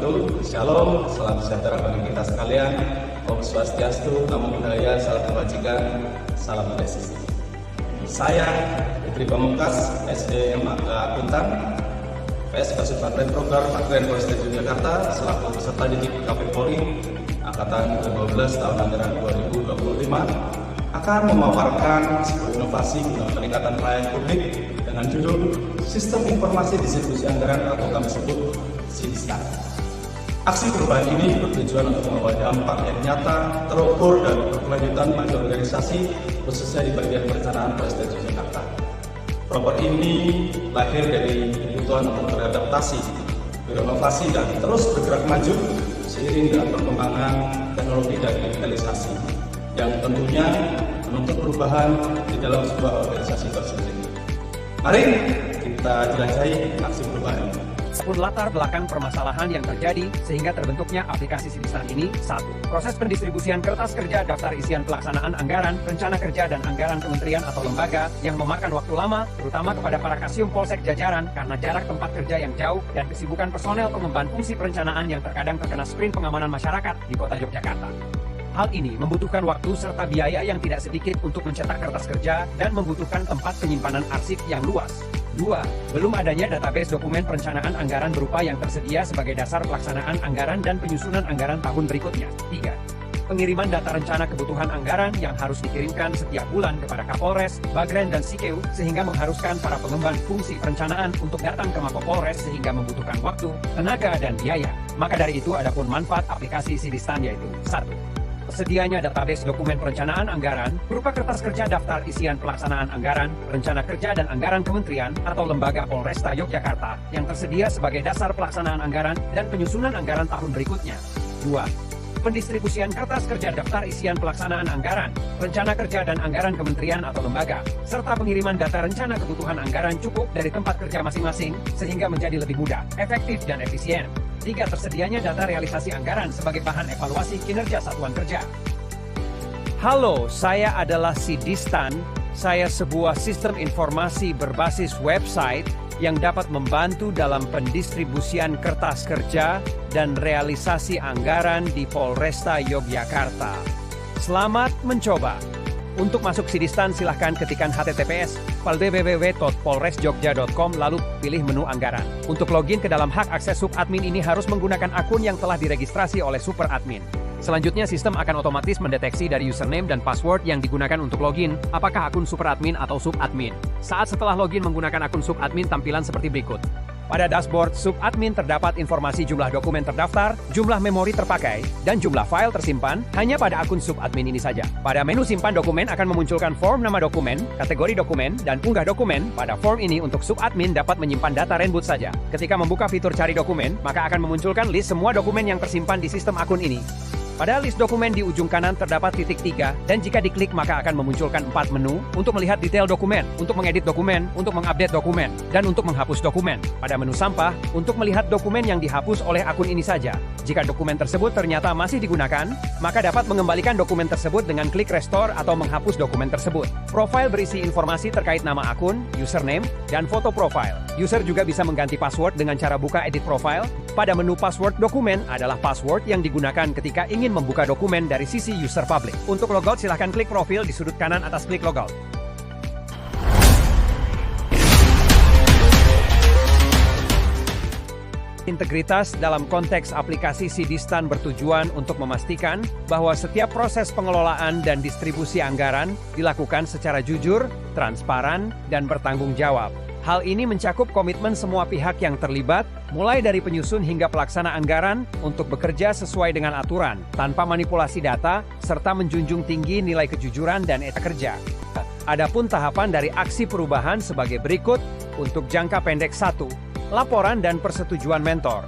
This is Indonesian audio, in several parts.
wabarakatuh. Shalom, salam sejahtera bagi kita sekalian. Om Swastiastu, Namo Buddhaya, salam kebajikan, salam presisi. Saya Putri Pamungkas, SDMAK Kuntang, PS Kasubagren Program Agren Polrestabes Yogyakarta, selaku peserta didik KP Polri Angkatan ke-12 tahun anggaran 2025, akan memaparkan sebuah inovasi guna peningkatan pelayanan publik dengan judul Sistem Informasi Distribusi Anggaran atau kami sebut SIDISTAN. Aksi perubahan ini bertujuan untuk membawa dampak yang nyata, terukur, dan berkelanjutan bagi organisasi, khususnya di bagian perencanaan Polrestabes Jakarta. Program ini lahir dari kebutuhan untuk beradaptasi, berinovasi, dan terus bergerak maju seiring dengan perkembangan teknologi dan digitalisasi yang tentunya menuntut perubahan di dalam sebuah organisasi tersebut. Mari kita jelajahi aksi perubahan ini. Pun latar belakang permasalahan yang terjadi sehingga terbentuknya aplikasi SIDISTAN ini. 1. Proses pendistribusian kertas kerja, daftar isian pelaksanaan anggaran, rencana kerja dan anggaran kementerian atau lembaga yang memakan waktu lama, terutama kepada para kasium polsek jajaran karena jarak tempat kerja yang jauh dan kesibukan personel pengemban fungsi perencanaan yang terkadang terkena sprint pengamanan masyarakat di kota Yogyakarta. Hal ini membutuhkan waktu serta biaya yang tidak sedikit untuk mencetak kertas kerja dan membutuhkan tempat penyimpanan arsip yang luas. 2. Belum adanya database dokumen perencanaan anggaran berupa yang tersedia sebagai dasar pelaksanaan anggaran dan penyusunan anggaran tahun berikutnya. 3. Pengiriman data rencana kebutuhan anggaran yang harus dikirimkan setiap bulan kepada Kapolres, Bagren, dan Sikeu sehingga mengharuskan para pengemban fungsi perencanaan untuk datang ke Mapolres sehingga membutuhkan waktu, tenaga, dan biaya. Maka dari itu adapun manfaat aplikasi SIDISTAN yaitu 1. Tersedianya database dokumen perencanaan anggaran berupa kertas kerja, daftar isian pelaksanaan anggaran, rencana kerja dan anggaran kementerian atau lembaga Polresta Yogyakarta yang tersedia sebagai dasar pelaksanaan anggaran dan penyusunan anggaran tahun berikutnya. 2. Pendistribusian kertas kerja, daftar isian pelaksanaan anggaran, rencana kerja dan anggaran kementerian atau lembaga, serta pengiriman data rencana kebutuhan anggaran cukup dari tempat kerja masing-masing sehingga menjadi lebih mudah, efektif, dan efisien. 3. Tersedianya data realisasi anggaran sebagai bahan evaluasi kinerja satuan kerja. Halo, saya adalah SIDISTAN. Saya sebuah sistem informasi berbasis website yang dapat membantu dalam pendistribusian kertas kerja dan realisasi anggaran di Polresta Yogyakarta. Selamat mencoba. Untuk masuk SIDISTAN silahkan ketikkan https://www.polresjogja.com lalu pilih menu anggaran. Untuk login ke dalam hak akses subadmin ini harus menggunakan akun yang telah diregistrasi oleh superadmin. Selanjutnya sistem akan otomatis mendeteksi dari username dan password yang digunakan untuk login, apakah akun superadmin atau subadmin. Saat setelah login menggunakan akun subadmin tampilan seperti berikut. Pada dashboard subadmin terdapat informasi jumlah dokumen terdaftar, jumlah memori terpakai, dan jumlah file tersimpan hanya pada akun subadmin ini saja. Pada menu simpan dokumen akan memunculkan form nama dokumen, kategori dokumen, dan unggah dokumen. Pada form ini untuk subadmin dapat menyimpan data renboot saja. Ketika membuka fitur cari dokumen, maka akan memunculkan list semua dokumen yang tersimpan di sistem akun ini. Pada list dokumen di ujung kanan terdapat titik 3, dan jika diklik maka akan memunculkan 4 menu untuk melihat detail dokumen, untuk mengedit dokumen, untuk mengupdate dokumen, dan untuk menghapus dokumen. Pada menu sampah, untuk melihat dokumen yang dihapus oleh akun ini saja. Jika dokumen tersebut ternyata masih digunakan, maka dapat mengembalikan dokumen tersebut dengan klik restore atau menghapus dokumen tersebut. Profile berisi informasi terkait nama akun, username, dan foto profile. User juga bisa mengganti password dengan cara buka edit profile. Pada menu password dokumen adalah password yang digunakan ketika ingin membuka dokumen dari sisi user public. Untuk logout silahkan klik profil di sudut kanan atas klik logout. Integritas dalam konteks aplikasi SIDISTAN bertujuan untuk memastikan bahwa setiap proses pengelolaan dan distribusi anggaran dilakukan secara jujur, transparan, dan bertanggung jawab. Hal ini mencakup komitmen semua pihak yang terlibat, mulai dari penyusun hingga pelaksana anggaran, untuk bekerja sesuai dengan aturan, tanpa manipulasi data, serta menjunjung tinggi nilai kejujuran dan etika kerja. Adapun tahapan dari aksi perubahan sebagai berikut. Untuk jangka pendek: 1. Laporan dan persetujuan mentor.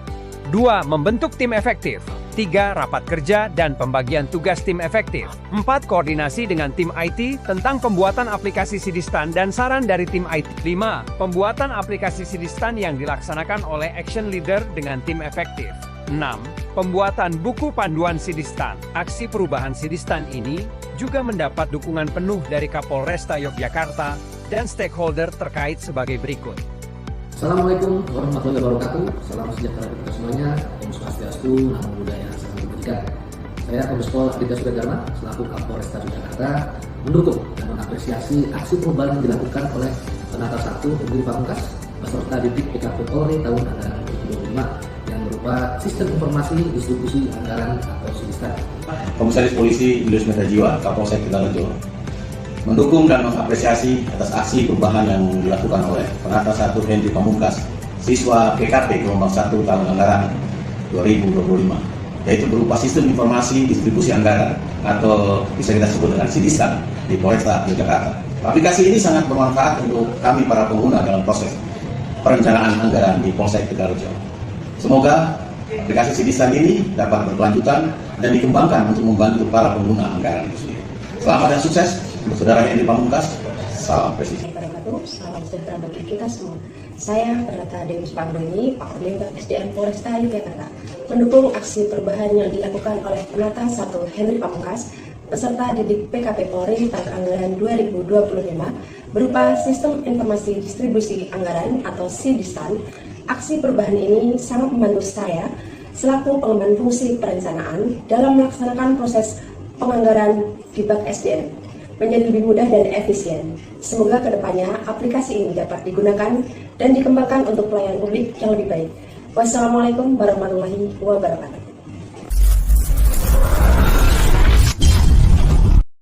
2. Membentuk tim efektif. 3. Rapat kerja dan pembagian tugas tim efektif. 4. Koordinasi dengan tim IT tentang pembuatan aplikasi SIDISTAN dan saran dari tim IT. 5. Pembuatan aplikasi SIDISTAN yang dilaksanakan oleh action leader dengan tim efektif. 6. Pembuatan buku panduan SIDISTAN. Aksi perubahan SIDISTAN ini juga mendapat dukungan penuh dari Kapolresta Yogyakarta dan stakeholder terkait sebagai berikut. Assalamualaikum warahmatullahi wabarakatuh. Salam sejahtera kita semuanya. Om Swastiastu, Namo Buddhaya, Salam Kebajikan. Saya Kombes Pol Aditya Suryadharma selaku Kapolresta Jakarta mendukung dan mengapresiasi aksi perubahan yang dilakukan oleh Penata 1 Henry Pamungkas beserta Didik PKP Polri tahun anggaran 2025 yang berupa Sistem Informasi Distribusi Anggaran atau SIDISAN. Komisaris Polisi Julius Metajiwa, Kapolsek Tegalrejo, mendukung dan mengapresiasi atas aksi perubahan yang dilakukan oleh Penata 1 Henry Pamungkas, siswa PKP gelombang 1 tahun anggaran 2025, yaitu berupa Sistem Informasi Distribusi Anggaran atau bisa kita sebut dengan SIDISAN di Polresta Jakarta. Aplikasi ini sangat bermanfaat untuk kami para pengguna dalam proses perencanaan anggaran di Polsek Tegalrejo. Semoga aplikasi SIDISAN ini dapat berkelanjutan dan dikembangkan untuk membantu para pengguna anggaran itu sendiri. Selamat dan sukses, Saudara Henry Pamungkas. Salam Presiden. Salam sejahtera bagi kita semua. Saya Penata Dewi Spandoni, Pak Orlinda SDM Polresta Jakarta, mendukung aksi perubahan yang dilakukan oleh Penata 1 Henry Pamungkas beserta Didik PKP Polri tahun anggaran 2025 berupa Sistem Informasi Distribusi Anggaran atau SIDISAN. Aksi perubahan ini sangat membantu saya selaku pengemban fungsi perencanaan dalam melaksanakan proses penganggaran di Bak SDM menjadi lebih mudah dan efisien. Semoga kedepannya aplikasi ini dapat digunakan dan dikembangkan untuk pelayanan publik yang lebih baik. Wassalamualaikum warahmatullahi wabarakatuh.